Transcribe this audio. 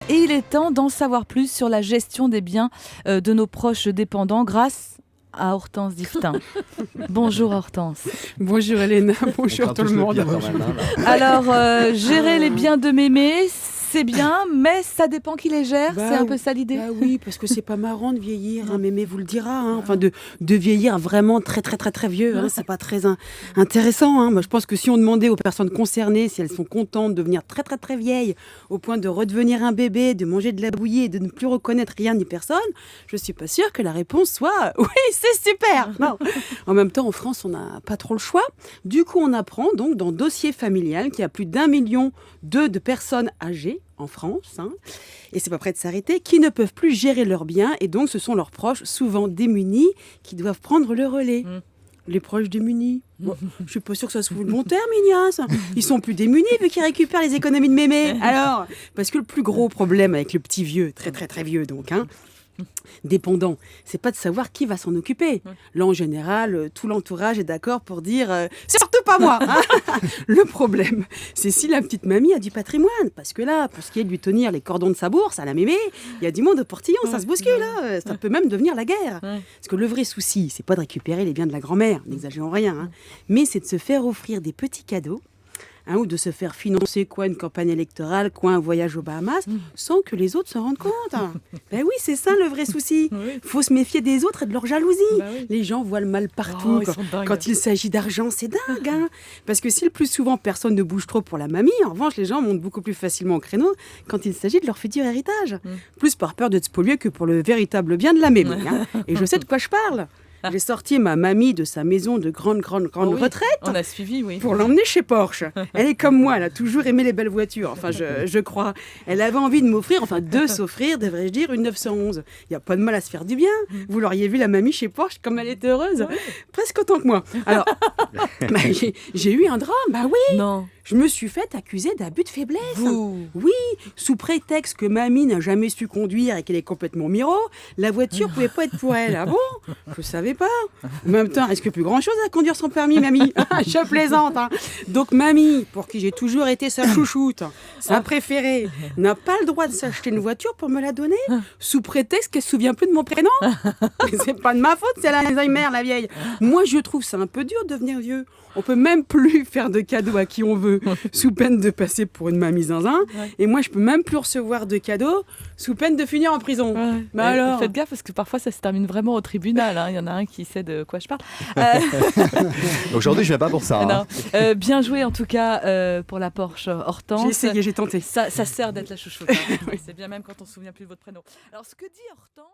et il est temps d'en savoir plus sur la gestion des biens de nos proches dépendants grâce à Hortense Diftin. Bonjour Hortense. Bonjour Hélène, bonjour tout le monde. Alors, gérer les biens de mémé, c'est bien, mais ça dépend qui les gère, c'est un peu ça l'idée. Bah oui, parce que c'est pas marrant de vieillir, mémé vous le dira, enfin de vieillir vraiment très vieux, c'est pas très intéressant. Moi je pense que si on demandait aux personnes concernées si elles sont contentes de devenir très vieilles, au point de redevenir un bébé, de manger de la bouillie et de ne plus reconnaître rien ni personne, je suis pas sûre que la réponse soit oui, c'est super. Non. En même temps, en France, on n'a pas trop le choix. Du coup, on apprend donc dans Dossier familial qu'il y a plus d'1,2 million de personnes âgées en France, et c'est pas près de s'arrêter, qui ne peuvent plus gérer leurs biens, et donc ce sont leurs proches, souvent démunis, qui doivent prendre le relais. Les proches démunis. Bon, je suis pas sûre que ça soit le bon terme, Ignace. Ils sont plus démunis vu qu'ils récupèrent les économies de mémé. Alors, parce que le plus gros problème avec le petit vieux, très vieux donc, dépendant, c'est pas de savoir qui va s'en occuper. Là, en général, tout l'entourage est d'accord pour dire c'est surtout pas moi. Le problème, c'est si la petite mamie a du patrimoine, parce que là, pour ce qui est de lui tenir les cordons de sa bourse à la mémé, il y a du monde au portillon, ça se bouscule. Ça peut même devenir la guerre. Parce que le vrai souci, c'est pas de récupérer les biens de la grand-mère, n'exagérons rien, mais c'est de se faire offrir des petits cadeaux. Ou de se faire financer une campagne électorale, un voyage aux Bahamas, sans que les autres s'en rendent compte. Ben oui, c'est ça le vrai souci. Faut se méfier des autres et de leur jalousie. Les gens voient le mal partout. Quand il s'agit d'argent, c'est dingue. Parce que si le plus souvent personne ne bouge trop pour la mamie, en revanche, les gens montent beaucoup plus facilement au créneau quand il s'agit de leur futur héritage. Plus par peur de se polluer que pour le véritable bien de la mémé. Et je sais de quoi je parle. J'ai sorti ma mamie de sa maison de grande retraite. On a suivi, oui. Pour l'emmener chez Porsche. Elle est comme moi, elle a toujours aimé les belles voitures. Enfin, je crois. Elle avait envie de m'offrir, de s'offrir, devrais-je dire, une 911. Il n'y a pas de mal à se faire du bien. Vous l'auriez vu, la mamie chez Porsche, comme elle était heureuse. Presque autant que moi. Alors, j'ai eu un drame, oui. Non. Je me suis faite accuser d'abus de faiblesse. Oui, sous prétexte que mamie n'a jamais su conduire et qu'elle est complètement miro, la voiture pouvait pas être pour elle. Ah bon? Je savais pas. En même temps, est-ce que plus grand chose à conduire son permis, mamie? Je plaisante. Donc mamie, pour qui j'ai toujours été sa chouchoute, sa préférée, n'a pas le droit de s'acheter une voiture pour me la donner, sous prétexte qu'elle se souvient plus de mon prénom. C'est pas de ma faute, c'est l'Alzheimer, la vieille. Moi, je trouve ça un peu dur de devenir vieux. On peut même plus faire de cadeaux à qui on veut, sous peine de passer pour une mamie zinzin. Et moi, je peux même plus recevoir de cadeaux, sous peine de finir en prison. Alors... Faites gaffe, parce que parfois, ça se termine vraiment au tribunal. Il y en a un qui sait de quoi je parle. Aujourd'hui, je viens pas pour ça. Bien joué, en tout cas, pour la Porsche Hortense. J'ai essayé, j'ai tenté. Ça sert d'être la chouchoute. C'est bien même quand on ne se souvient plus de votre prénom. Alors, ce que dit Hortense...